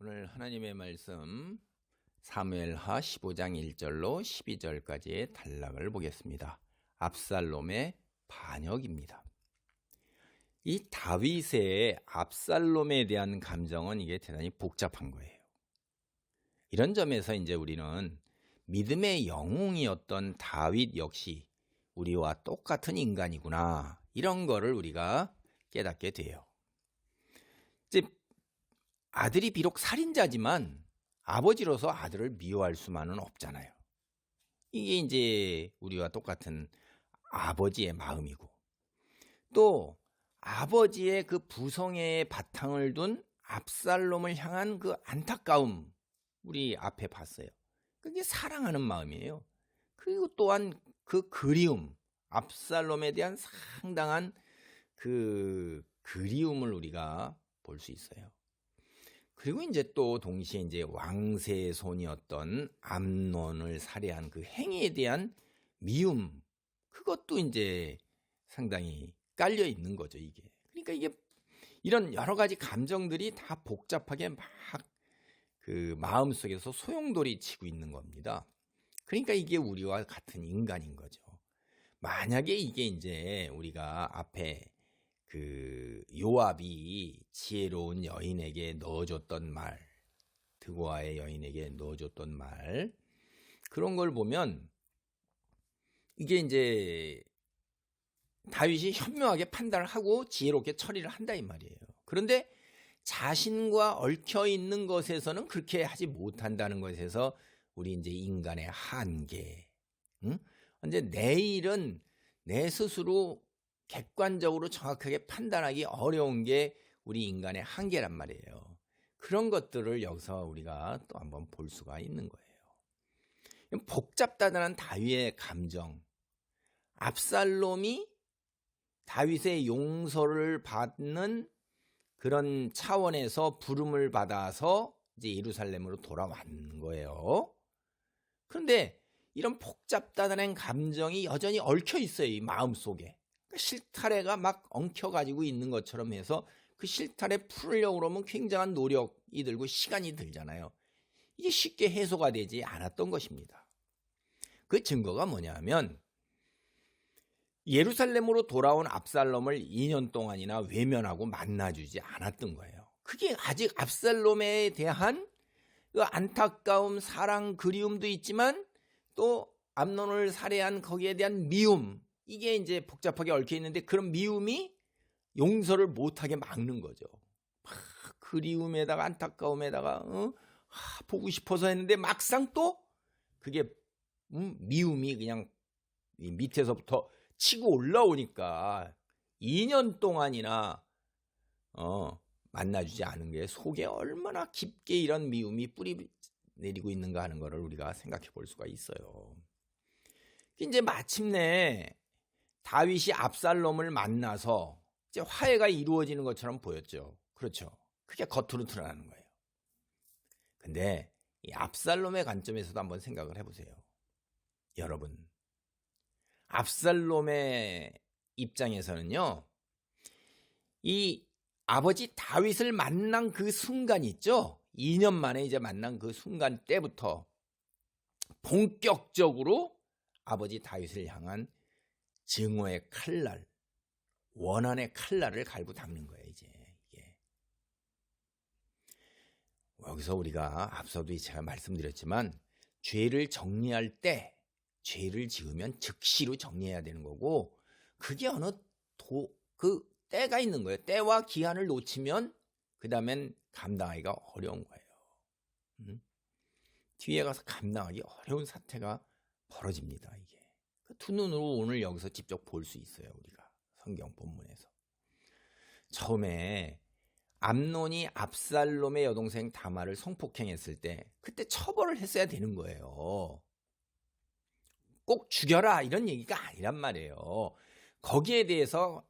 오늘 하나님의 말씀 사무엘하 15장 1절로 12절까지의 단락을 보겠습니다. 압살롬의 반역입니다. 이 다윗의 압살롬에 대한 감정은 이게 대단히 복잡한 거예요. 이런 점에서 이제 우리는 믿음의 영웅이었던 다윗 역시 우리와 똑같은 인간이구나, 이런 거를 우리가 깨닫게 돼요. 이제 아들이 비록 살인자지만 아버지로서 아들을 미워할 수만은 없잖아요. 이게 이제 우리와 똑같은 아버지의 마음이고, 또 아버지의 그 부성애의 바탕을 둔 압살롬을 향한 그 안타까움, 우리 앞에 봤어요. 그게 사랑하는 마음이에요. 그리고 또한 그 그리움, 압살롬에 대한 상당한 그 그리움을 우리가 볼 수 있어요. 그리고 이제 또 동시에 이제 왕세의 손이었던 암논을 살해한 그 행위에 대한 미움, 그것도 이제 상당히 깔려 있는 거죠, 이게. 그러니까 이게 이런 여러 가지 감정들이 다 복잡하게 막 그 마음 속에서 소용돌이 치고 있는 겁니다. 그러니까 이게 우리와 같은 인간인 거죠. 만약에 이게 이제 우리가 앞에 그 요압이 지혜로운 여인에게 넣어줬던 말, 드고아의 여인에게 넣어줬던 말, 그런 걸 보면 이게 이제 다윗이 현명하게 판단을 하고 지혜롭게 처리를 한다 이 말이에요. 그런데 자신과 얽혀 있는 것에서는 그렇게 하지 못한다는 것에서 우리 이제 인간의 한계, 이제 내 일은 내 스스로 객관적으로 정확하게 판단하기 어려운 게 우리 인간의 한계란 말이에요. 그런 것들을 여기서 우리가 또 한번 볼 수가 있는 거예요. 복잡다단한 다윗의 감정, 압살롬이 다윗의 용서를 받는 그런 차원에서 부름을 받아서 이제 예루살렘으로 돌아왔는 거예요. 그런데 이런 복잡다단한 감정이 여전히 얽혀 있어요, 이 마음 속에. 실타래가 막 엉켜가지고 있는 것처럼 해서 그 실타래 풀으려고 그러면 굉장한 노력이 들고 시간이 들잖아요. 이게 쉽게 해소가 되지 않았던 것입니다. 그 증거가 뭐냐면 예루살렘으로 돌아온 압살롬을 2년 동안이나 외면하고 만나주지 않았던 거예요. 그게 아직 압살롬에 대한 그 안타까움, 사랑, 그리움도 있지만 또 암논을 살해한 거기에 대한 미움, 이게 이제 복잡하게 얽혀 있는데 그런 미움이 용서를 못하게 막는 거죠. 그리움에다가 안타까움에다가 보고 싶어서 했는데 막상 또 그게 미움이 그냥 밑에서부터 치고 올라오니까 2년 동안이나 만나주지 않은 게 속에 얼마나 깊게 이런 미움이 뿌리 내리고 있는가 하는 것을 우리가 생각해 볼 수가 있어요. 이제 마침내 다윗이 압살롬을 만나서 이제 화해가 이루어지는 것처럼 보였죠. 그렇죠. 그게 겉으로 드러나는 거예요. 근데 이 압살롬의 관점에서도 한번 생각을 해보세요. 여러분, 압살롬의 입장에서는요, 이 아버지 다윗을 만난 그 순간 있죠? 2년 만에 이제 만난 그 순간 때부터 본격적으로 아버지 다윗을 향한 증오의 칼날, 원한의 칼날을 갈고 닦는 거예요, 이제. 이게. 여기서 우리가 앞서도 제가 말씀드렸지만, 죄를 정리할 때, 죄를 지으면 즉시로 정리해야 되는 거고, 그게 어느 그 때가 있는 거예요. 때와 기한을 놓치면, 그 다음엔 감당하기가 어려운 거예요. 뒤에 가서 감당하기 어려운 사태가 벌어집니다, 이게. 두 눈으로 오늘 여기서 직접 볼 수 있어요, 우리가. 성경 본문에서. 처음에 암논이 압살롬의 여동생 다말을 성폭행했을 때 그때 처벌을 했어야 되는 거예요. 꼭 죽여라 이런 얘기가 아니란 말이에요. 거기에 대해서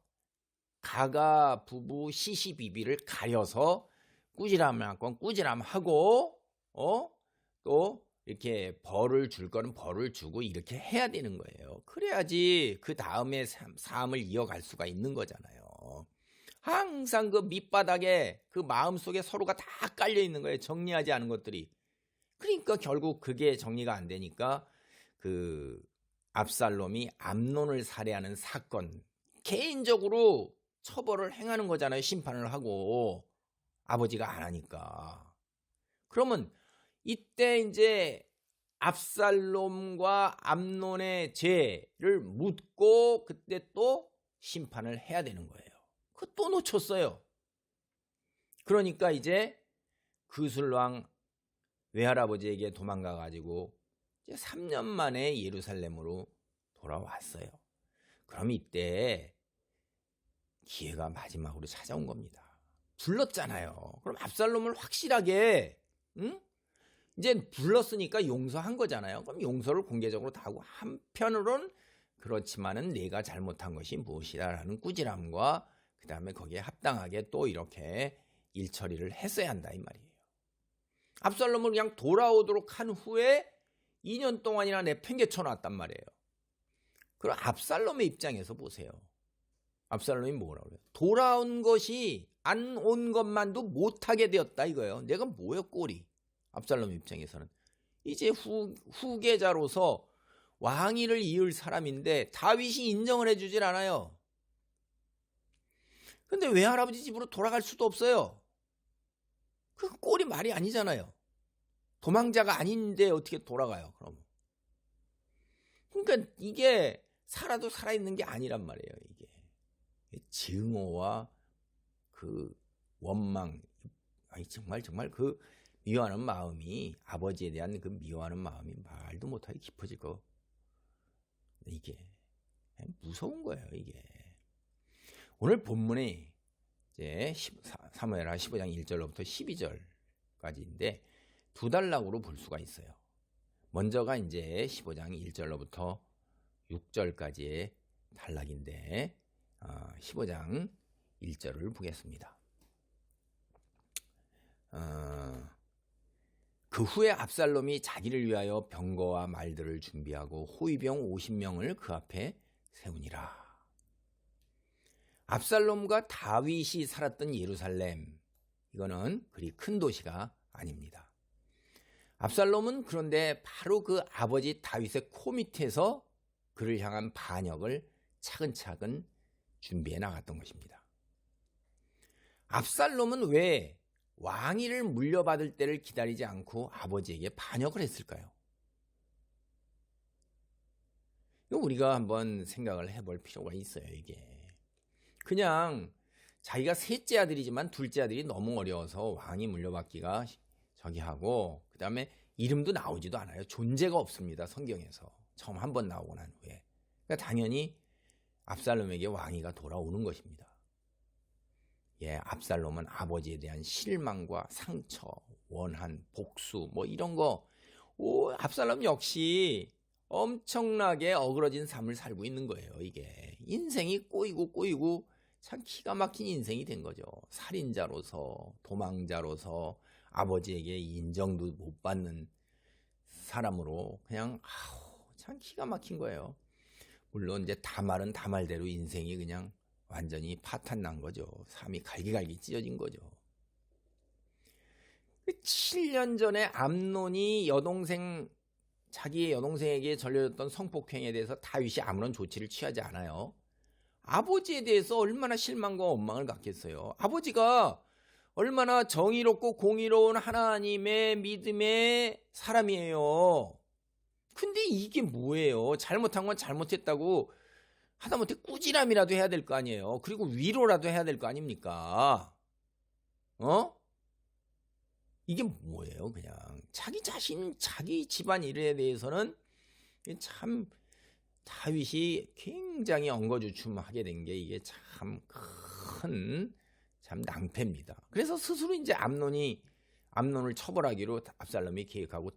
가가 부부 시시비비를 가려서 꾸지람을 할 건 꾸지람하고 또 이렇게 벌을 줄 거는 벌을 주고 이렇게 해야 되는 거예요. 그래야지 그 다음에 삶을 이어갈 수가 있는 거잖아요. 항상 그 밑바닥에 그 마음속에 서로가 다 깔려 있는 거예요. 정리하지 않은 것들이. 그러니까 결국 그게 정리가 안 되니까 그 압살롬이 암논을 살해하는 사건, 개인적으로 처벌을 행하는 거잖아요. 심판을 하고 아버지가 안 하니까. 그러면 이때 이제 압살롬과 암논의 죄를 묻고 그때 또 심판을 해야 되는 거예요. 그 또 놓쳤어요. 그러니까 이제 그술왕 외할아버지에게 도망가 가지고 이제 3년 만에 예루살렘으로 돌아왔어요. 그럼 이때 기회가 마지막으로 찾아온 겁니다. 불렀잖아요. 그럼 압살롬을 확실하게 이제 불렀으니까 용서한 거잖아요. 그럼 용서를 공개적으로 다 하고 한편으로는 그렇지만은 내가 잘못한 것이 무엇이라는 꾸지람과 그 다음에 거기에 합당하게 또 이렇게 일처리를 했어야 한다 이 말이에요. 압살롬을 그냥 돌아오도록 한 후에 2년 동안이나 내팽개쳐 놨단 말이에요. 그럼 압살롬의 입장에서 보세요. 압살롬이 뭐라고 그래요? 돌아온 것이 안 온 것만도 못하게 되었다 이거예요. 내가 뭐야 꼴이. 압살롬 입장에서는 이제 후계자로서 왕위를 이을 사람인데 다윗이 인정을 해주질 않아요. 근데 외할아버지 집으로 돌아갈 수도 없어요. 그 꼴이 말이 아니잖아요. 도망자가 아닌데 어떻게 돌아가요? 그럼. 그러니까 이게 살아도 살아있는 게 아니란 말이에요. 이게 증오와 그 원망, 아니 정말 그 미워하는 마음이 아버지에 대한 그 미워하는 마음이 말도 못하게 깊어질 거. 이게 무서운 거예요. 이게 오늘 본문이 이제 사무엘하 15장 1절로부터 12절까지인데 두 단락으로 볼 수가 있어요. 먼저가 이제 15장 1절로부터 6절까지의 단락인데 15장 1절을 보겠습니다. 그 후에 압살롬이 자기를 위하여 병거와 말들을 준비하고 호위병 50명을 그 앞에 세우니라. 압살롬과 다윗이 살았던 예루살렘, 이거는 그리 큰 도시가 아닙니다. 압살롬은 그런데 바로 그 아버지 다윗의 코 밑에서 그를 향한 반역을 차근차근 준비해 나갔던 것입니다. 압살롬은 왜 왕위를 물려받을 때를 기다리지 않고 아버지에게 반역을 했을까요? 이거 우리가 한번 생각을 해볼 필요가 있어요. 이게 그냥 자기가 셋째 아들이지만 둘째 아들이 너무 어려워서 왕이 물려받기가 저기 하고 그 다음에 이름도 나오지도 않아요. 존재가 없습니다. 성경에서 처음 한 번 나오고 난 후에. 그러니까 당연히 압살롬에게 왕위가 돌아오는 것입니다. 예, 압살롬은 아버지에 대한 실망과 상처, 원한, 복수 뭐 이런 거 압살롬 역시 엄청나게 어그러진 삶을 살고 있는 거예요. 이게 인생이 꼬이고 참 기가 막힌 인생이 된 거죠. 살인자로서 도망자로서 아버지에게 인정도 못 받는 사람으로 그냥 참 기가 막힌 거예요. 물론 이제 다말은 다말대로 인생이 그냥 완전히 파탄 난 거죠. 삶이 갈기갈기 찢어진 거죠. 7년 전에 암논이 자기의 여동생에게 전려졌던 성폭행에 대해서 다윗이 아무런 조치를 취하지 않아요. 아버지에 대해서 얼마나 실망과 원망을 갖겠어요. 아버지가 얼마나 정의롭고 공의로운 하나님의 믿음의 사람이에요. 근데 이게 뭐예요? 잘못한 건 잘못했다고 하다못해 꾸지람이라도 해야 될 거 아니에요. 그리고 위로라도 해야 될 거 아닙니까? 이게 뭐예요? 그냥 자기 자신, 자기 집안 일에 대해서는 참 다윗이 굉장히 엉거주춤하게 된 게 이게 참 큰 낭패입니다. 그래서 스스로 이제 암논을 처벌하기로 압살롬이 계획하고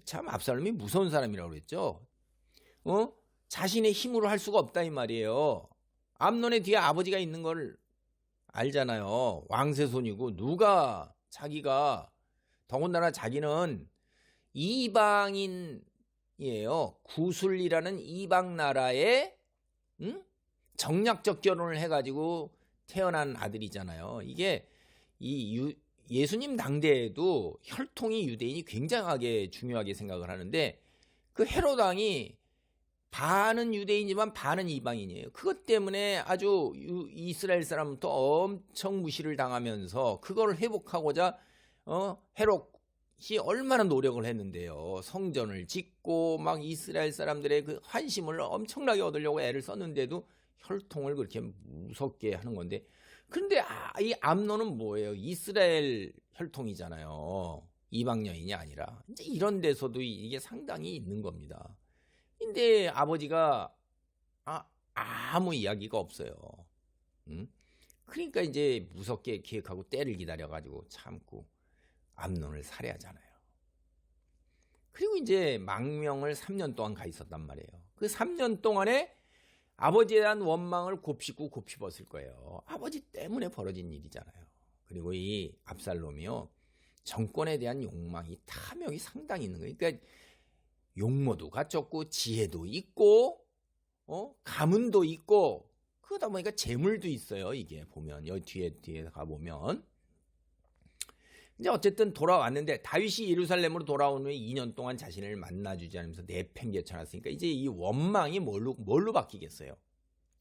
참 압살롬이 무서운 사람이라고 그랬죠. 자신의 힘으로 할 수가 없다 이 말이에요. 암논의 뒤에 아버지가 있는 걸 알잖아요. 왕세손이고 자기가 더군다나 자기는 이방인이에요. 구술이라는 이방 나라에 정략적 결혼을 해가지고 태어난 아들이잖아요. 이게 예수님 당대에도 혈통이 유대인이 굉장하게 중요하게 생각을 하는데 그 헤롯 왕이 반은 유대인이지만 반은 이방인이에요. 그것 때문에 아주 이스라엘 사람부터 엄청 무시를 당하면서 그걸 회복하고자 헤롯이 얼마나 노력을 했는데요. 성전을 짓고 막 이스라엘 사람들의 그 환심을 엄청나게 얻으려고 애를 썼는데도 혈통을 그렇게 무섭게 하는 건데, 그런데 이 암논은 뭐예요? 이스라엘 혈통이잖아요. 이방 여인이 아니라. 이제 이런 데서도 이게 상당히 있는 겁니다. 근데 아버지가 아무 이야기가 없어요. 그러니까 이제 무섭게 기획하고 때를 기다려가지고 참고 암논을 살해하잖아요. 그리고 이제 망명을 3년 동안 가 있었단 말이에요. 그 3년 동안에 아버지에 대한 원망을 곱씹고 곱씹었을 거예요. 아버지 때문에 벌어진 일이잖아요. 그리고 이 압살롬이요, 정권에 대한 욕망이, 탐욕이 상당히 있는 거예요. 그러니까 용모도 갖췄고 지혜도 있고 가문도 있고 그러다 보니까 재물도 있어요. 이게 보면 여기 뒤에 가보면 이제 어쨌든 돌아왔는데, 다윗이 예루살렘으로 돌아온 후에 2년 동안 자신을 만나주지 않으면서 내팽개쳐놨으니까 이제 이 원망이 뭘로 바뀌겠어요?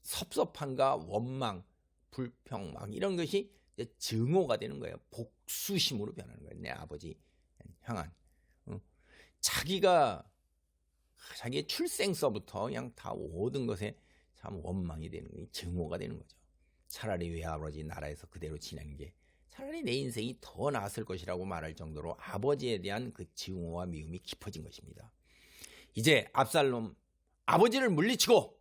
섭섭함과 원망, 불평 막 이런 것이 이제 증오가 되는 거예요. 복수심으로 변하는 거예요. 내 아버지 향한 자기의 출생서부터 그냥 다 모든 것에 참 원망이 되는 거예요. 증오가 되는 거죠. 차라리 외아버지 나라에서 그대로 지내는 게 차라리 내 인생이 더 나았을 것이라고 말할 정도로 아버지에 대한 그 증오와 미움이 깊어진 것입니다. 이제 압살롬 아버지를 물리치고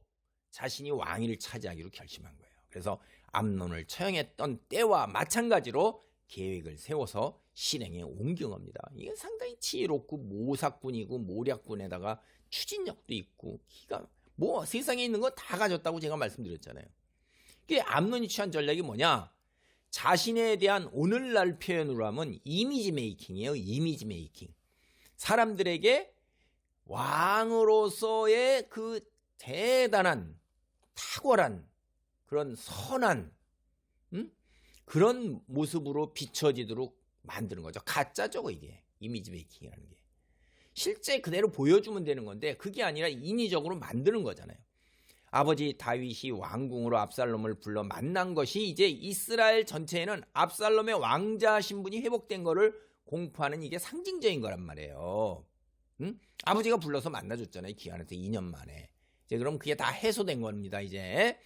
자신이 왕위를 차지하기로 결심한 거예요. 그래서 암논을 처형했던 때와 마찬가지로 계획을 세워서 실행에 옮긴 겁니다. 이게 상당히 지혜롭고 모사꾼이고 모략꾼에다가 추진력도 있고 기가 세상에 있는 거 다 가졌다고 제가 말씀드렸잖아요. 이게 암논이 취한 전략이 뭐냐? 자신에 대한 오늘날 표현으로 하면 이미지 메이킹이에요. 이미지 메이킹. 사람들에게 왕으로서의 그 대단한 탁월한 그런 선한 그런 모습으로 비춰지도록 만드는 거죠. 가짜죠, 이게. 이미지 메이킹이라는 게. 실제 그대로 보여주면 되는 건데 그게 아니라 인위적으로 만드는 거잖아요. 아버지 다윗이 왕궁으로 압살롬을 불러 만난 것이 이제 이스라엘 전체에는 압살롬의 왕자 신분이 회복된 거를 공포하는 이게 상징적인 거란 말이에요. 아버지가 불러서 만나줬잖아요. 기한한테 2년 만에. 이제 그럼 그게 다 해소된 겁니다, 이제.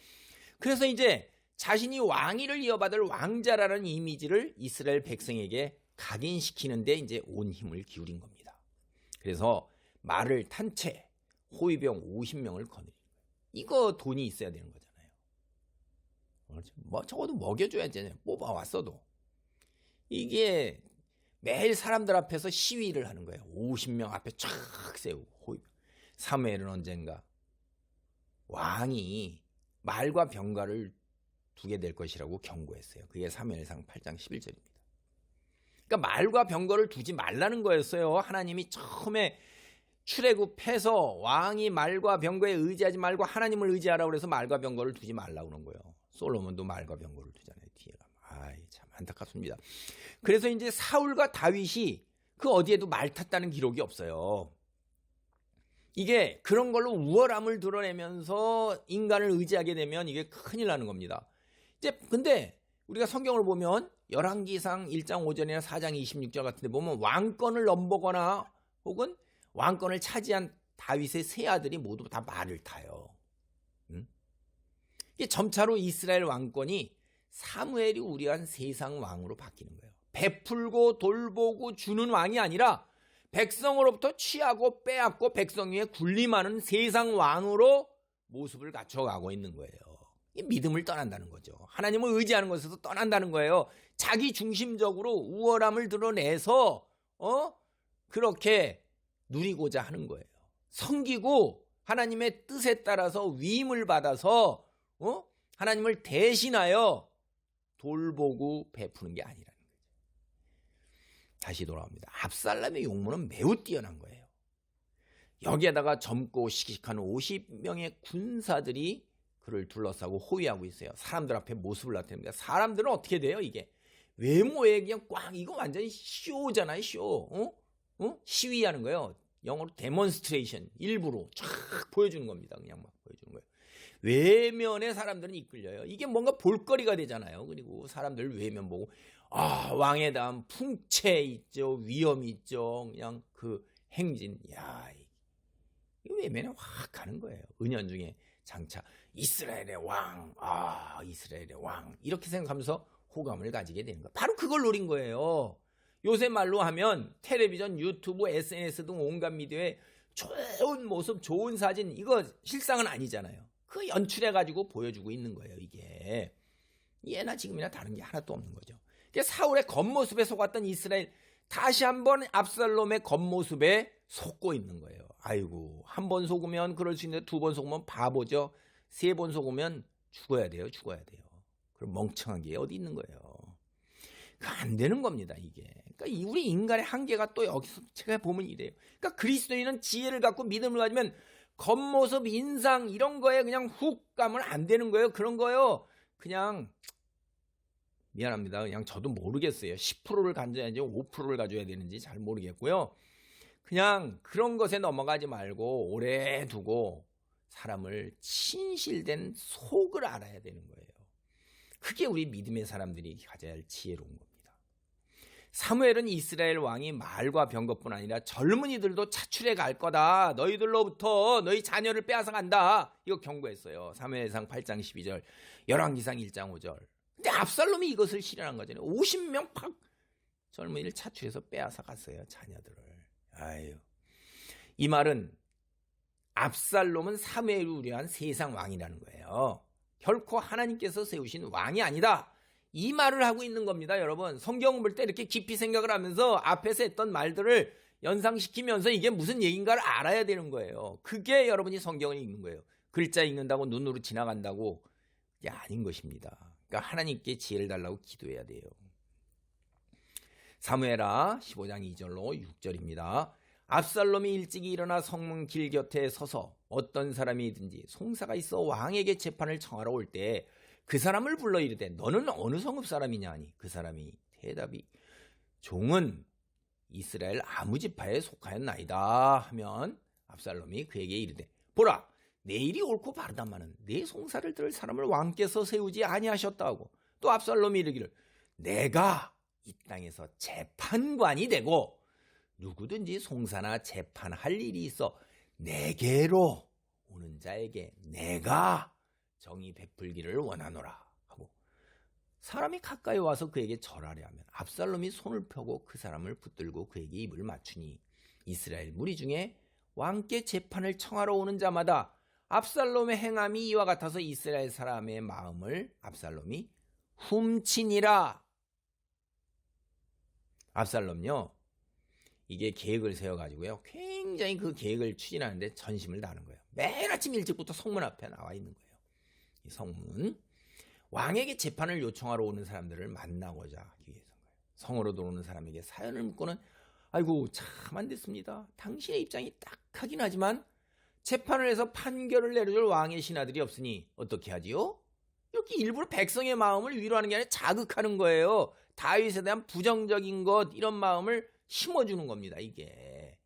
그래서 이제 자신이 왕위를 이어받을 왕자라는 이미지를 이스라엘 백성에게 각인시키는데 이제 온 힘을 기울인 겁니다. 그래서 말을 탄 채 호위병 50명을 거느린 거예요. 이거 돈이 있어야 되는 거잖아요. 적어도 먹여줘야지. 뽑아왔어도. 이게 매일 사람들 앞에서 시위를 하는 거예요. 50명 앞에 쫙 세우고 호위병. 사무엘은 언젠가 왕이 말과 병가를 두게 될 것이라고 경고했어요. 그게 사무엘상 8장 11절입니다. 그러니까 말과 병거를 두지 말라는 거였어요. 하나님이 처음에 출애굽해서 왕이 말과 병거에 의지하지 말고 하나님을 의지하라고 그래서 말과 병거를 두지 말라고 그런 거예요. 솔로몬도 말과 병거를 두잖아요. 뒤에 가면. 참 안타깝습니다. 그래서 이제 사울과 다윗이 그 어디에도 말 탔다는 기록이 없어요. 이게 그런 걸로 우월함을 드러내면서 인간을 의지하게 되면 이게 큰일 나는 겁니다. 이제 근데 우리가 성경을 보면 열왕기상 1장 5절이나 4장 26절 같은 데 보면 왕권을 넘보거나 혹은 왕권을 차지한 다윗의 세 아들이 모두 다 말을 타요. 이게 점차로 이스라엘 왕권이 사무엘이 우리한 세상 왕으로 바뀌는 거예요. 베풀고 돌보고 주는 왕이 아니라 백성으로부터 취하고 빼앗고 백성 위에 군림하는 세상 왕으로 모습을 갖춰가고 있는 거예요. 믿음을 떠난다는 거죠. 하나님을 의지하는 것에서 떠난다는 거예요. 자기 중심적으로 우월함을 드러내서 그렇게 누리고자 하는 거예요. 섬기고 하나님의 뜻에 따라서 위임을 받아서 하나님을 대신하여 돌보고 베푸는 게 아니라는 거죠. 다시 돌아옵니다. 압살롬의 용모는 매우 뛰어난 거예요. 여기에다가 젊고 씩씩한 50명의 군사들이 그를 둘러싸고 호위하고 있어요. 사람들 앞에 모습을 나타냅니다. 사람들은 어떻게 돼요? 이게 외모에 그냥 꽝, 이거 완전히 쇼잖아요. 쇼. 시위하는 거예요. 영어로 데몬스트레이션, 일부러 쫙 보여주는 겁니다. 그냥 막 보여주는 거예요. 외면에 사람들은 이끌려요. 이게 뭔가 볼거리가 되잖아요. 그리고 사람들 외면 보고 왕에 대한 풍채 있죠, 위엄 있죠, 그냥 그 행진, 야, 이 외면에 확 가는 거예요. 은연중에 장차 이스라엘의 왕, 이스라엘의 왕, 이렇게 생각하면서 호감을 가지게 되는 거예요. 바로 그걸 노린 거예요. 요새 말로 하면 텔레비전, 유튜브, SNS 등 온갖 미디어에 좋은 모습, 좋은 사진, 이거 실상은 아니잖아요. 그 연출해가지고 보여주고 있는 거예요. 이게 예나 지금이나 다른 게 하나도 없는 거죠. 사울의 겉모습에 속았던 이스라엘, 다시 한번 압살롬의 겉모습에 속고 있는 거예요. 아이고, 한 번 속으면 그럴 수 있는데 두 번 속으면 바보죠. 세 번 속으면 죽어야 돼요. 그럼 멍청한 게 어디 있는 거예요. 안 되는 겁니다, 이게. 그러니까 우리 인간의 한계가 또 여기서 제가 보면 이래요. 그러니까 그리스도인은 지혜를 갖고 믿음을 가지면 겉모습, 인상 이런 거에 그냥 훅 가면 안 되는 거예요. 그런 거요. 그냥 미안합니다. 그냥 저도 모르겠어요. 10%를 가져야지 5%를 가져야 되는지 잘 모르겠고요. 그냥 그런 것에 넘어가지 말고 오래 두고 사람을 진실된 속을 알아야 되는 거예요. 그게 우리 믿음의 사람들이 가져야 할 지혜로운 겁니다. 사무엘은 이스라엘 왕이 말과 병거뿐 아니라 젊은이들도 차출해 갈 거다. 너희들로부터 너희 자녀를 빼앗아 간다. 이거 경고했어요. 사무엘상 8장 12절, 열왕기상 1장 5절. 근데 압살롬이 이것을 실현한 거잖아요. 50명 팍 젊은이를 차출해서 빼앗아 갔어요. 자녀들을. 아유. 이 말은 압살롬은 사무엘이 우려한 세상 왕이라는 거예요. 결코 하나님께서 세우신 왕이 아니다. 이 말을 하고 있는 겁니다, 여러분. 성경을 볼 때 이렇게 깊이 생각을 하면서 앞에서 했던 말들을 연상시키면서 이게 무슨 얘기인가를 알아야 되는 거예요. 그게 여러분이 성경을 읽는 거예요. 글자 읽는다고 눈으로 지나간다고 이게 아닌 것입니다. 그러니까 하나님께 지혜를 달라고 기도해야 돼요. 사무엘하 15장 2절로 6절입니다. 압살롬이 일찍이 일어나 성문 길 곁에 서서 어떤 사람이든지 송사가 있어 왕에게 재판을 청하러 올 때 그 사람을 불러 이르되 너는 어느 성읍 사람이냐 하니 그 사람이 대답이 종은 이스라엘 아무 지파에 속하였나이다 하면 압살롬이 그에게 이르되 보라 내 일이 옳고 바르다마는 내 송사를 들을 사람을 왕께서 세우지 아니하셨다 하고 또 압살롬이 이르기를 내가 이 땅에서 재판관이 되고 누구든지 송사나 재판할 일이 있어 내게로 오는 자에게 내가 정의 베풀기를 원하노라 하고 사람이 가까이 와서 그에게 절하려 하면 압살롬이 손을 펴고 그 사람을 붙들고 그에게 입을 맞추니 이스라엘 무리 중에 왕께 재판을 청하러 오는 자마다 압살롬의 행함이 이와 같아서 이스라엘 사람의 마음을 압살롬이 훔치니라. 압살롬요, 이게 계획을 세워가지고요, 굉장히 그 계획을 추진하는데 전심을 다하는 거예요. 매일 아침 일찍부터 성문 앞에 나와 있는 거예요. 이 성문, 왕에게 재판을 요청하러 오는 사람들을 만나고자 하기 위해서인 거예요. 성으로 들어오는 사람에게 사연을 묻고는 아이고 참 안 됐습니다. 당신의 입장이 딱하긴 하지만 재판을 해서 판결을 내려줄 왕의 신하들이 없으니 어떻게 하지요? 이렇게 일부러 백성의 마음을 위로하는 게 아니라 자극하는 거예요. 다윗에 대한 부정적인 것 이런 마음을 심어주는 겁니다. 이게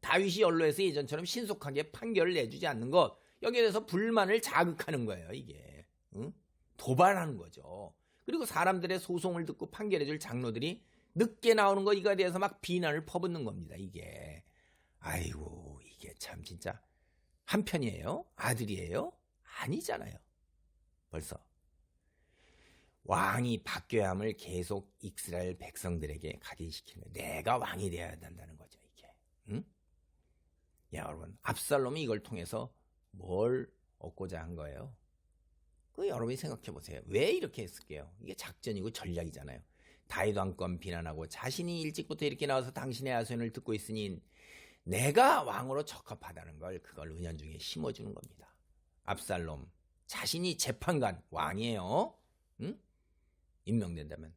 다윗이 연로해서 예전처럼 신속하게 판결을 내주지 않는 것, 여기에 대해서 불만을 자극하는 거예요. 이게 도발하는 거죠. 그리고 사람들의 소송을 듣고 판결해줄 장로들이 늦게 나오는 거 이거에 대해서 막 비난을 퍼붓는 겁니다. 이게 아이고 이게 참 진짜 한편이에요? 아들이에요? 아니잖아요. 벌써 왕이 바뀌어야 함을 계속 이스라엘 백성들에게 각인시키는 거예요. 내가 왕이 되어야 된다는 거죠. 이게 야, 여러분, 압살롬이 이걸 통해서 뭘 얻고자 한 거예요? 그 여러분이 생각해 보세요. 왜 이렇게 했을게요? 이게 작전이고 전략이잖아요. 다윗 왕권 비난하고 자신이 일찍부터 이렇게 나와서 당신의 하소연을 듣고 있으니 내가 왕으로 적합하다는 걸 그걸 은연중에 심어주는 겁니다. 압살롬 자신이 재판관 왕이에요. 임명된다면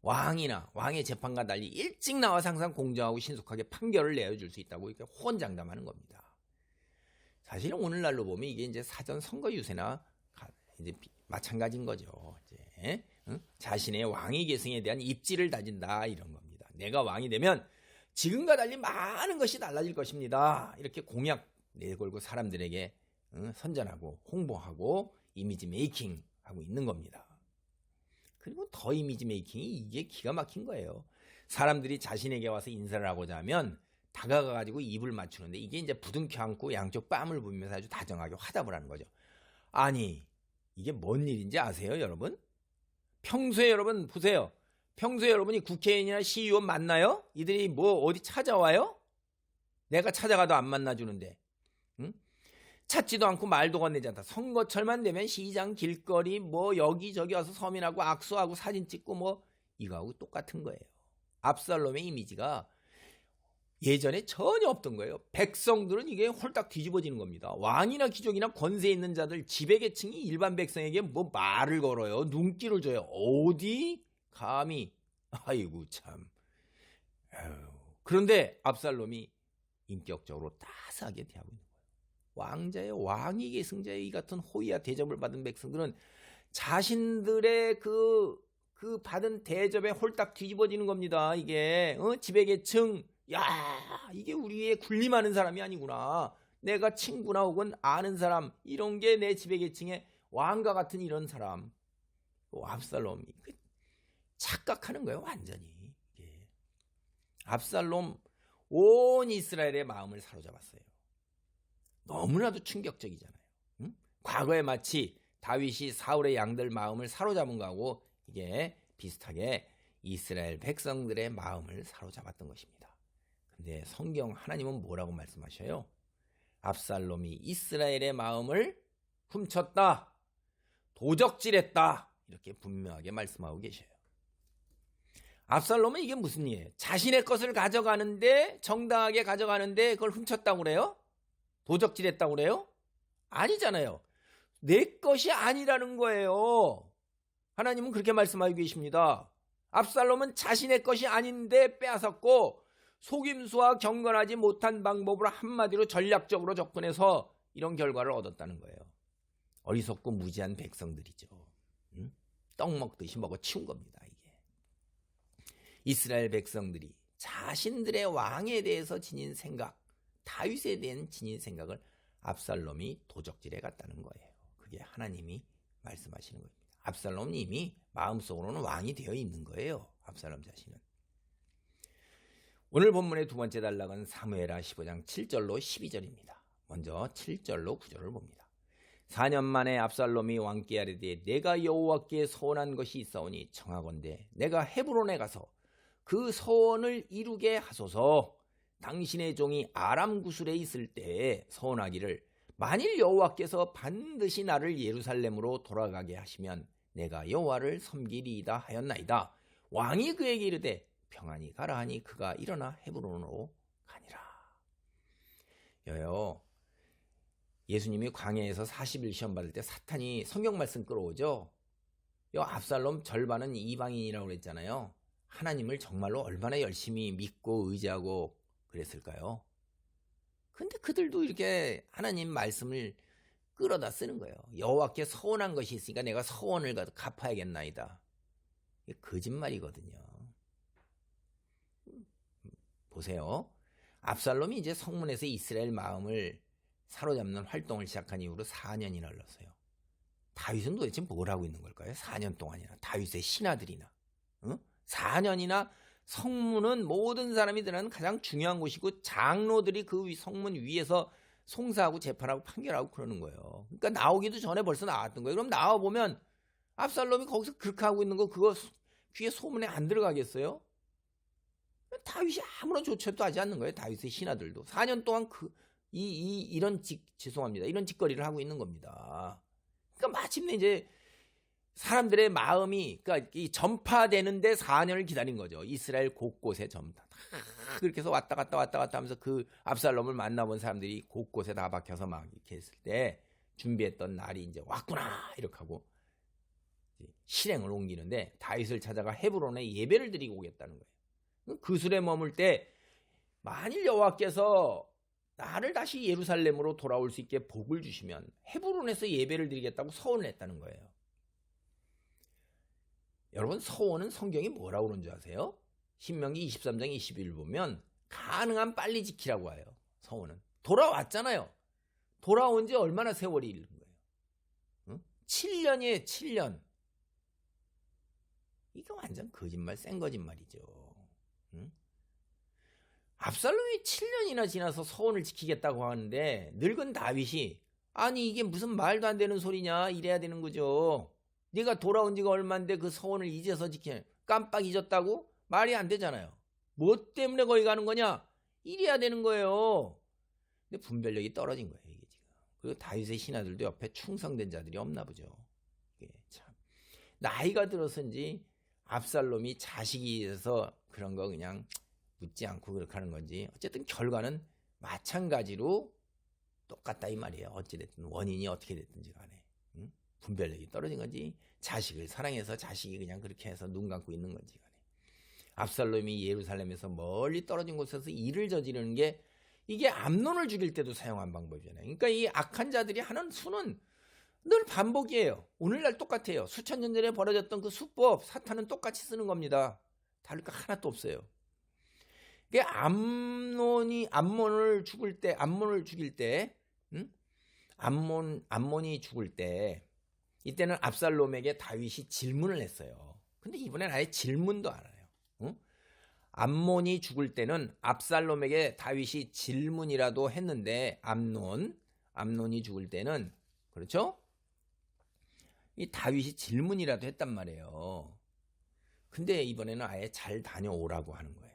왕이나 왕의 재판관 달리 일찍 나와서 항상 공정하고 신속하게 판결을 내어줄 수 있다고 이렇게 호언장담하는 겁니다. 사실은 오늘날로 보면 이게 이제 사전 선거 유세나 이제 마찬가지인 거죠. 이제 자신의 왕위 계승에 대한 입지를 다진다 이런 겁니다. 내가 왕이 되면 지금과 달리 많은 것이 달라질 것입니다. 이렇게 공약 내걸고 사람들에게 선전하고 홍보하고 이미지 메이킹 하고 있는 겁니다. 그리고 더 이미지 메이킹이 이게 기가 막힌 거예요. 사람들이 자신에게 와서 인사를 하고자 하면 다가가가지고 입을 맞추는데 이게 이제 부둥켜 안고 양쪽 뺨을 부비면서 아주 다정하게 화답을 하는 거죠. 아니 이게 뭔 일인지 아세요 여러분? 평소에 여러분 보세요. 평소에 여러분이 국회의원이나 시의원 만나요? 이들이 뭐 어디 찾아와요? 내가 찾아가도 안 만나주는데 찾지도 않고 말도 건네지 않다. 선거철만 되면 시장 길거리 뭐 여기저기 와서 서민하고 악수하고 사진 찍고 뭐 이거하고 똑같은 거예요. 압살롬의 이미지가 예전에 전혀 없던 거예요. 백성들은 이게 홀딱 뒤집어지는 겁니다. 왕이나 귀족이나 권세 있는 자들 지배계층이 일반 백성에게 뭐 말을 걸어요. 눈길을 줘요. 어디 감히. 아이고 참. 그런데 압살롬이 인격적으로 따스하게 대하고 있는 거예요. 왕자의 왕위 계승자의 이 같은 호의와 대접을 받은 백성들은 자신들의 그 받은 대접에 홀딱 뒤집어지는 겁니다. 이게 지배계층 야 이게 우리의 군림하는 사람이 아니구나. 내가 친구나 혹은 아는 사람 이런 게 내 지배계층의 왕과 같은 이런 사람. 압살롬이 착각하는 거예요. 완전히. 압살롬 온 이스라엘의 마음을 사로잡았어요. 너무나도 충격적이잖아요. 응? 과거에 마치 다윗이 사울의 양들 마음을 사로잡은 거하고 이게 비슷하게 이스라엘 백성들의 마음을 사로잡았던 것입니다. 근데 성경 하나님은 뭐라고 말씀하셔요? 압살롬이 이스라엘의 마음을 훔쳤다. 도적질했다. 이렇게 분명하게 말씀하고 계셔요. 압살롬은 이게 무슨 일이에요? 자신의 것을 가져가는데 정당하게 가져가는데 그걸 훔쳤다고 그래요? 도적질했다고 그래요? 아니잖아요. 내 것이 아니라는 거예요. 하나님은 그렇게 말씀하고 계십니다. 압살롬은 자신의 것이 아닌데 빼앗았고 속임수와 경건하지 못한 방법으로 한마디로 전략적으로 접근해서 이런 결과를 얻었다는 거예요. 어리석고 무지한 백성들이죠. 떡 먹듯이 먹어치운 겁니다. 이게 이스라엘 백성들이 자신들의 왕에 대해서 지닌 생각, 다윗에 대한 지닌 생각을 압살롬이 도적질해 갔다는 거예요. 그게 하나님이 말씀하시는 겁니다. 압살롬은 이미 마음속으로는 왕이 되어 있는 거예요. 압살롬 자신은. 오늘 본문의 두 번째 단락은 사무엘하 15장 7절로 12절입니다. 먼저 7절로 9절을 봅니다. 4년 만에 압살롬이 왕께 아뢰되 내가 여호와께 서원한 것이 있사오니 청하건대 내가 헤브론에 가서 그 서원을 이루게 하소서. 당신의 종이 아람 구술에 있을 때에 서원하기를 만일 여호와께서 반드시 나를 예루살렘으로 돌아가게 하시면 내가 여호와를 섬기리이다 하였나이다. 왕이 그에게 이르되 평안히 가라 하니 그가 일어나 헤브론으로 가니라. 여요. 예수님이 광야에서 40일 시험 받을 때 사탄이 성경 말씀 끌어오죠. 요 압살롬 절반은 이방인이라고 그랬잖아요. 하나님을 정말로 얼마나 열심히 믿고 의지하고 그랬을까요? 근데 그들도 이렇게 하나님 말씀을 끌어다 쓰는 거예요. 여호와께 서원한 것이 있으니까 내가 서원을 갚아야겠나이다. 이게 거짓말이거든요. 보세요. 압살롬이 이제 성문에서 이스라엘 마음을 사로잡는 활동을 시작한 이후로 4년이나 흘렀어요. 다윗은 도대체 뭘 하고 있는 걸까요? 4년 동안이나. 다윗의 신하들이나. 4년이나 성문은 모든 사람이 들어가는 가장 중요한 곳이고 장로들이 그 성문 위에서 송사하고 재판하고 판결하고 그러는 거예요. 그러니까 나오기도 전에 벌써 나왔던 거예요. 그럼 나와보면 압살롬이 거기서 그렇게 하고 있는 거 그거 귀에 소문에 안 들어가겠어요? 다윗이 아무런 조처도 하지 않는 거예요. 다윗의 신하들도. 4년 동안 이런 죄송합니다. 이런 짓거리를 하고 있는 겁니다. 그러니까 마침내 이제 사람들의 마음이 그러니까 이 전파되는데 4년을 기다린 거죠. 이스라엘 곳곳에 전파. 그렇게 해서 왔다 갔다 하면서 그 압살롬을 만나본 사람들이 곳곳에 다 박혀서 막 이렇게 했을 때 준비했던 날이 이제 왔구나 이렇게 하고 실행을 옮기는데 다윗을 찾아가 헤브론에 예배를 드리고 오겠다는 거예요. 그술에 머물 때 만일 여호와께서 나를 다시 예루살렘으로 돌아올 수 있게 복을 주시면 헤브론에서 예배를 드리겠다고 서원을 했다는 거예요. 여러분, 서원은 성경이 뭐라고 그러는 줄 아세요? 신명기 23장 21을 보면 가능한 빨리 지키라고 해요. 서원은. 돌아왔잖아요. 돌아온 지 얼마나 세월이 잃은 거예요. 응? 7년이에요. 7년. 이거 완전 거짓말, 센 거짓말이죠. 응? 압살롬이 7년이나 지나서 서원을 지키겠다고 하는데 늙은 다윗이 아니 이게 무슨 말도 안 되는 소리냐 이래야 되는 거죠. 네가 돌아온 지가 얼만데 그 서원을 이제서 지키냐. 깜빡 잊었다고? 말이 안 되잖아요. 뭐 때문에 거기 가는 거냐? 이래야 되는 거예요. 근데 분별력이 떨어진 거예요. 이게 지금. 그리고 다윗의 신하들도 옆에 충성된 자들이 없나 보죠. 이게 참 나이가 들어서인지 압살롬이 자식이 있어서 그런 거 그냥 묻지 않고 그렇게 하는 건지 어쨌든 결과는 마찬가지로 똑같다 이 말이에요. 어찌됐든 원인이 어떻게 됐든지 간에 응? 분별력이 떨어진 건지 자식을 사랑해서 자식이 그냥 그렇게 해서 눈 감고 있는 건지 간에 압살롬이 예루살렘에서 멀리 떨어진 곳에서 일을 저지르는 게 이게 암논을 죽일 때도 사용한 방법이잖아요. 그러니까 이 악한 자들이 하는 수는 늘 반복이에요. 오늘날 똑같아요. 수천 년 전에 벌어졌던 그 수법 사탄은 똑같이 쓰는 겁니다. 다를 거 하나도 없어요. 암몬을 죽일 때, 응? 암몬이 죽을 때, 이때는 압살롬에게 다윗이 질문을 했어요. 근데 이번엔 아예 질문도 안 해요. 응? 암몬이 죽을 때는 압살롬에게 다윗이 질문이라도 했는데, 암논이 죽을 때는, 그렇죠? 이 다윗이 질문이라도 했단 말이에요. 근데 이번에는 아예 잘 다녀오라고 하는 거예요.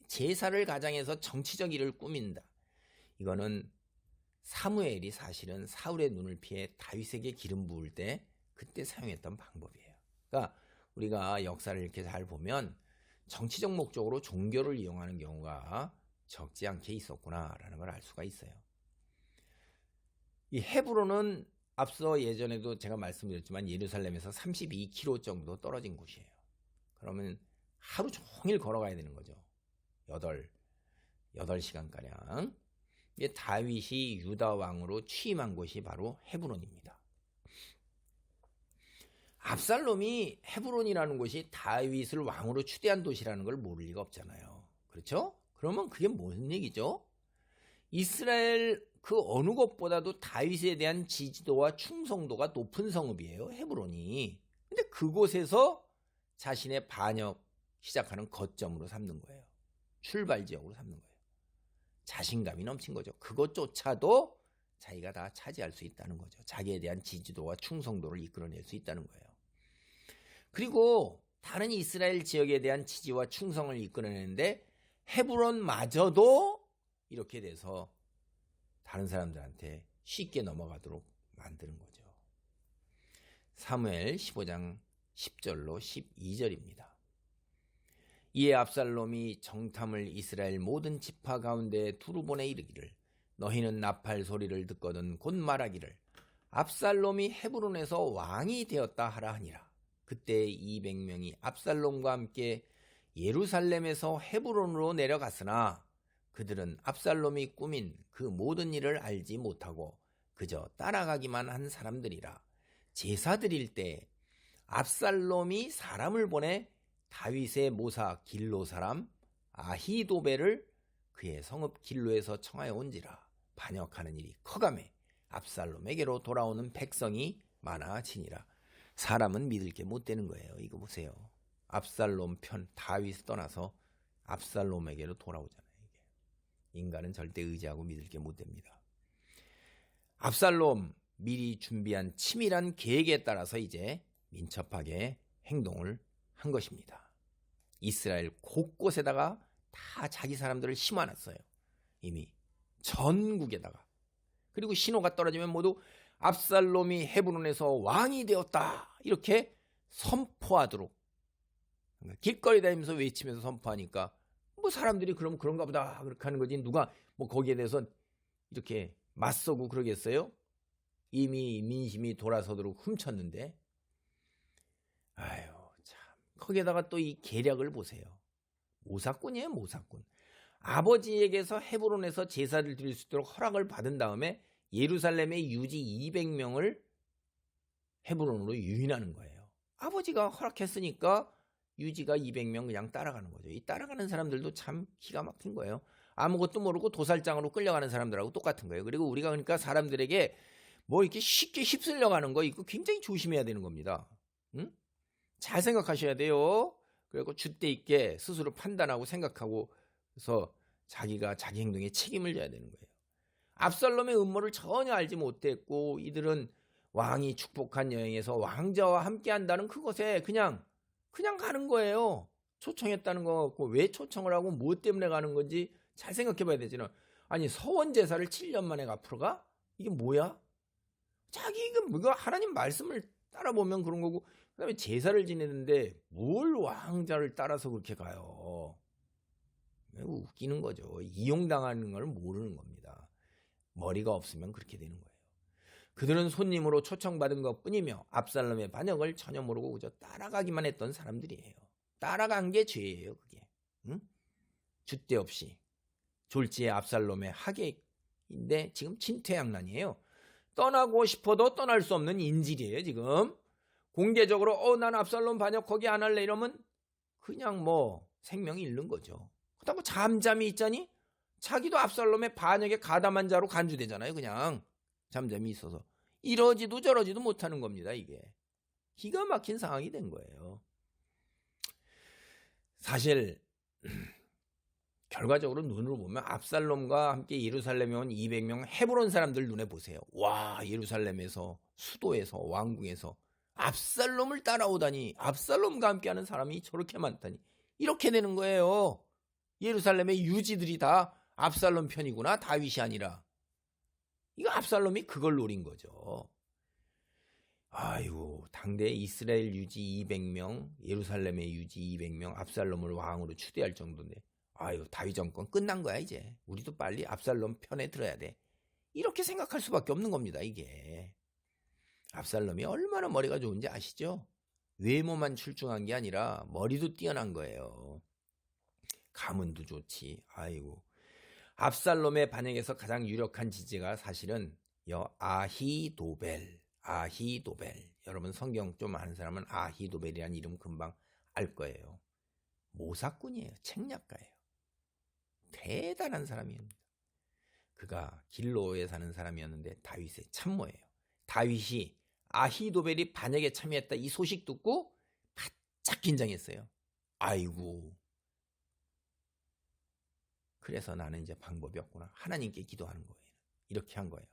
제사를 가장해서 정치적 일을 꾸민다. 이거는 사무엘이 사실은 사울의 눈을 피해 다윗에게 기름 부을 때 그때 사용했던 방법이에요. 그러니까 우리가 역사를 이렇게 잘 보면 정치적 목적으로 종교를 이용하는 경우가 적지 않게 있었구나라는 걸 알 수가 있어요. 이 헤브론은 앞서 예전에도 제가 말씀드렸지만 예루살렘에서 32km 정도 떨어진 곳이에요. 그러면 하루 종일 걸어가야 되는 거죠. 8시간가량. 다윗이 유다 왕으로 취임한 곳이 바로 헤브론입니다. 압살롬이 헤브론이라는 곳이 다윗을 왕으로 추대한 도시라는 걸 모를 리가 없잖아요. 그렇죠? 그러면 그게 무슨 얘기죠? 이스라엘 그 어느 곳보다도 다윗에 대한 지지도와 충성도가 높은 성읍이에요. 헤브론이. 근데 그곳에서 자신의 반역 시작하는 거점으로 삼는 거예요. 출발 지역으로 삼는 거예요. 자신감이 넘친 거죠. 그것조차도 자기가 다 차지할 수 있다는 거죠. 자기에 대한 지지도와 충성도를 이끌어낼 수 있다는 거예요. 그리고 다른 이스라엘 지역에 대한 지지와 충성을 이끌어내는데 헤브론마저도 이렇게 돼서 다른 사람들한테 쉽게 넘어가도록 만드는 거죠. 사무엘 15장 10절로 12절입니다. 이에 압살롬이 정탐을 이스라엘 모든 지파 가운데 두루 보내 이르기를 너희는 나팔 소리를 듣거든 곧 말하기를 압살롬이 헤브론에서 왕이 되었다 하라 하니라. 그때 200명이 압살롬과 함께 예루살렘에서 헤브론으로 내려갔으나 그들은 압살롬이 꾸민 그 모든 일을 알지 못하고 그저 따라가기만 한 사람들이라. 제사 드릴 때 압살롬이 사람을 보내 다윗의 모사 길로 사람 아히도벨을 그의 성읍 길로에서 청하여 온지라. 반역하는 일이 커가매 압살롬에게로 돌아오는 백성이 많아지니라. 사람은 믿을 게 못 되는 거예요. 이거 보세요. 압살롬 편 다윗을 떠나서 압살롬에게로 돌아오잖아요. 이게. 인간은 절대 의지하고 믿을 게 못 됩니다. 압살롬 미리 준비한 치밀한 계획에 따라서 이제 민첩하게 행동을 한 것입니다. 이스라엘 곳곳에다가 다 자기 사람들을 심어놨어요. 이미 전국에다가. 그리고 신호가 떨어지면 모두 압살롬이 헤브론에서 왕이 되었다 이렇게 선포하도록. 길거리 다니면서 외치면서 선포하니까 뭐 사람들이 그럼 그런가 보다 그렇게 하는 거지 누가 뭐 거기에 대해서 이렇게 맞서고 그러겠어요? 이미 민심이 돌아서도록 훔쳤는데. 아유 참 거기에다가 또 이 계략을 보세요. 모사꾼이에요. 모사꾼. 아버지에게서 헤브론에서 제사를 드릴 수 있도록 허락을 받은 다음에 예루살렘의 유지 200명을 헤브론으로 유인하는 거예요. 아버지가 허락했으니까 유지가 200명 그냥 따라가는 거죠. 이 따라가는 사람들도 참 기가 막힌 거예요. 아무것도 모르고 도살장으로 끌려가는 사람들하고 똑같은 거예요. 그리고 우리가 그러니까 사람들에게 뭐 이렇게 쉽게 휩쓸려 가는 거 이거 굉장히 조심해야 되는 겁니다. 응? 잘 생각하셔야 돼요. 그리고 줏대 있게 스스로 판단하고 생각하고 그래서 자기가 자기 행동에 책임을 져야 되는 거예요. 압살롬의 음모를 전혀 알지 못했고 이들은 왕이 축복한 여행에서 왕자와 함께한다는 그것에 그냥 가는 거예요. 초청했다는 거 같고 왜 초청을 하고 뭐 때문에 가는 건지 잘 생각해 봐야 되잖아. 아니 서원 제사를 7년 만에 앞으로 가? 이게 뭐야? 이거 하나님 말씀을 따라보면 그런 거고 그다음에 제사를 지내는데 뭘 왕자를 따라서 그렇게 가요? 웃기는 거죠. 이용당하는 걸 모르는 겁니다. 머리가 없으면 그렇게 되는 거예요. 그들은 손님으로 초청받은 것뿐이며 압살롬의 반역을 전혀 모르고 그저 따라가기만 했던 사람들이에요. 따라간 게 죄예요. 그게. 응? 줏대 없이 졸지에 압살롬의 하객인데 지금 진퇴양난이에요. 떠나고 싶어도 떠날 수 없는 인질이에요. 지금 공개적으로 난 압살롬 반역 거기 안 할래 이러면 그냥 뭐 생명이 잃는 거죠. 그렇다고 잠잠히 있자니 자기도 압살롬의 반역에 가담한 자로 간주되잖아요. 그냥 잠잠히 있어서 이러지도 저러지도 못하는 겁니다. 이게 기가 막힌 상황이 된 거예요. 사실 결과적으로 눈으로 보면 압살롬과 함께 예루살렘에 온 200명 헤브론 사람들 눈에 보세요. 와, 예루살렘에서 수도에서 왕궁에서 압살롬을 따라오다니 압살롬과 함께하는 사람이 저렇게 많다니 이렇게 되는 거예요. 예루살렘의 유지들이 다 압살롬 편이구나 다윗이 아니라. 이거 압살롬이 그걸 노린 거죠. 아이고 당대 이스라엘 유지 200명 예루살렘의 유지 200명 압살롬을 왕으로 추대할 정도인데 아유 다윗 정권 끝난 거야 이제. 우리도 빨리 압살롬 편에 들어야 돼. 이렇게 생각할 수밖에 없는 겁니다. 이게 압살롬이 얼마나 머리가 좋은지 아시죠? 외모만 출중한 게 아니라 머리도 뛰어난 거예요. 가문도 좋지. 아이고 압살롬의 반역에서 가장 유력한 지지가 사실은 아히도벨. 여러분 성경 좀 아는 사람은 아히도벨이라는 이름 금방 알 거예요. 모사꾼이에요. 책략가예요. 대단한 사람입니다. 그가 길로에 사는 사람이었는데 다윗의 참모예요. 다윗이 아히도벨이 반역에 참여했다 이 소식 듣고 바짝 긴장했어요. 아이고 그래서 나는 이제 방법이 없구나. 하나님께 기도하는 거예요. 이렇게 한 거예요.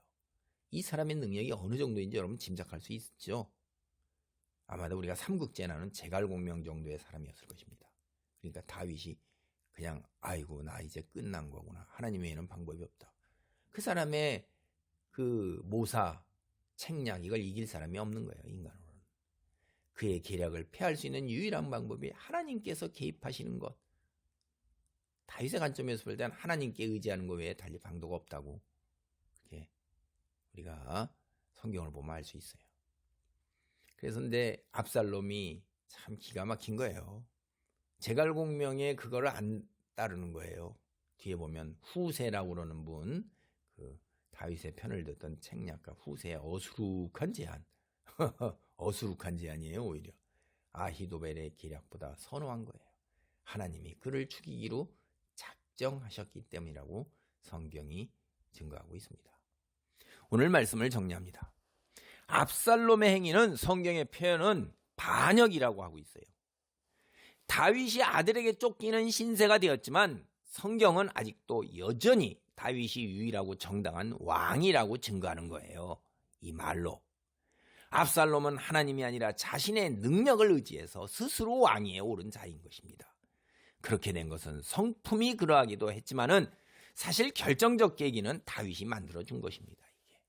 이 사람의 능력이 어느 정도인지 여러분 짐작할 수 있죠? 아마도 우리가 삼국지에 나오는 제갈공명 정도의 사람이었을 것입니다. 그러니까 다윗이 그냥 아이고 나 이제 끝난 거구나. 하나님 외에는 방법이 없다. 그 사람의 그 모사, 책략 이걸 이길 사람이 없는 거예요. 인간으로는. 그의 계략을 패할 수 있는 유일한 방법이 하나님께서 개입하시는 것. 다윗의 관점에서 볼 때는 하나님께 의지하는 것 외에 달리 방도가 없다고 그렇게 우리가 성경을 보면 알 수 있어요. 그래서 근데 압살롬이 참 기가 막힌 거예요. 제갈공명에 그거를 안 따르는 거예요. 뒤에 보면 후세라고 그러는 분, 그 다윗의 편을 듣던 책략가 후세의 어수룩한 제안, 어수룩한 제안이에요. 오히려 아히도벨의 계략보다 선호한 거예요. 하나님이 그를 죽이기로 작정하셨기 때문이라고 성경이 증거하고 있습니다. 오늘 말씀을 정리합니다. 압살롬의 행위는 성경의 표현은 반역이라고 하고 있어요. 다윗이 아들에게 쫓기는 신세가 되었지만 성경은 아직도 여전히 다윗이 유일하고 정당한 왕이라고 증거하는 거예요. 이 말로. 압살롬은 하나님이 아니라 자신의 능력을 의지해서 스스로 왕위에 오른 자인 것입니다. 그렇게 된 것은 성품이 그러하기도 했지만은 사실 결정적 계기는 다윗이 만들어준 것입니다. 이게.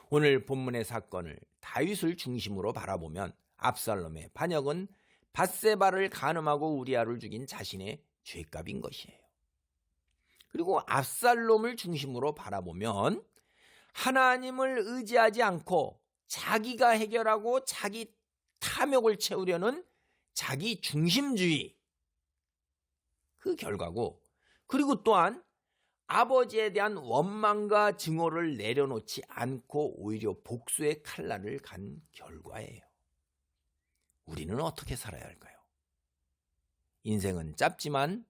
오늘 본문의 사건을 다윗을 중심으로 바라보면 압살롬의 반역은 밧세바를 간음하고 우리아를 죽인 자신의 죄값인 것이에요. 그리고 압살롬을 중심으로 바라보면 하나님을 의지하지 않고 자기가 해결하고 자기 탐욕을 채우려는 자기 중심주의 그 결과고 그리고 또한 아버지에 대한 원망과 증오를 내려놓지 않고 오히려 복수의 칼날을 간 결과예요. 우리는 어떻게 살아야 할까요? 인생은 짧지만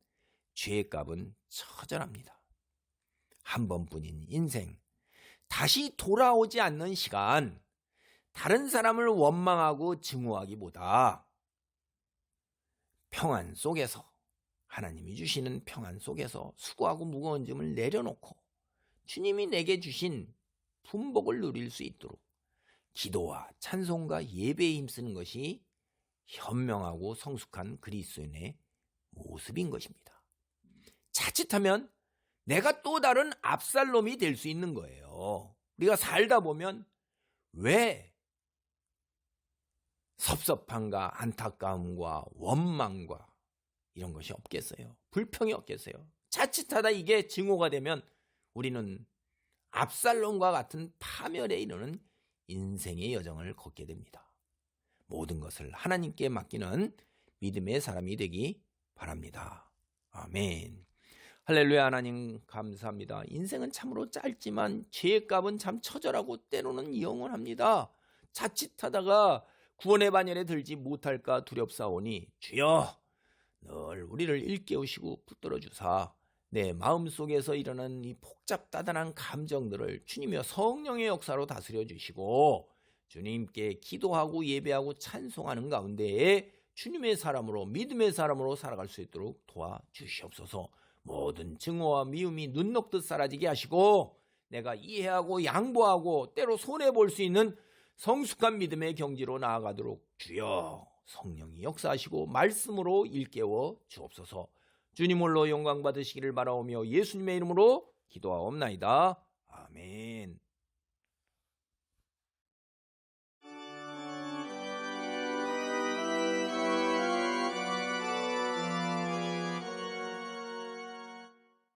죄의 값은 처절합니다. 한 번뿐인 인생, 다시 돌아오지 않는 시간, 다른 사람을 원망하고 증오하기보다 평안 속에서, 하나님이 주시는 평안 속에서 수고하고 무거운 짐을 내려놓고 주님이 내게 주신 분복을 누릴 수 있도록 기도와 찬송과 예배에 힘쓰는 것이 현명하고 성숙한 그리스도인의 모습인 것입니다. 자칫하면 내가 또 다른 압살롬이 될 수 있는 거예요. 우리가 살다 보면 왜 섭섭함과 안타까움과 원망과 이런 것이 없겠어요? 불평이 없겠어요? 자칫하다 이게 증오가 되면 우리는 압살롬과 같은 파멸에 이르는 인생의 여정을 걷게 됩니다. 모든 것을 하나님께 맡기는 믿음의 사람이 되기 바랍니다. 아멘. 할렐루야. 하나님 감사합니다. 인생은 참으로 짧지만 죄의 값은 참 처절하고 때로는 영원합니다. 자칫하다가 구원의 반열에 들지 못할까 두렵사오니 주여 늘 우리를 일깨우시고 붙들어 주사 내 마음속에서 일어나는 이 복잡다단한 감정들을 주님의 성령의 역사로 다스려 주시고 주님께 기도하고 예배하고 찬송하는 가운데에 주님의 사람으로 믿음의 사람으로 살아갈 수 있도록 도와주시옵소서. 모든 증오와 미움이 눈 녹듯 사라지게 하시고 내가 이해하고 양보하고 때로 손해볼 수 있는 성숙한 믿음의 경지로 나아가도록 주여 성령이 역사하시고 말씀으로 일깨워 주옵소서. 주님 홀로 영광 받으시기를 바라오며 예수님의 이름으로 기도하옵나이다. 아멘.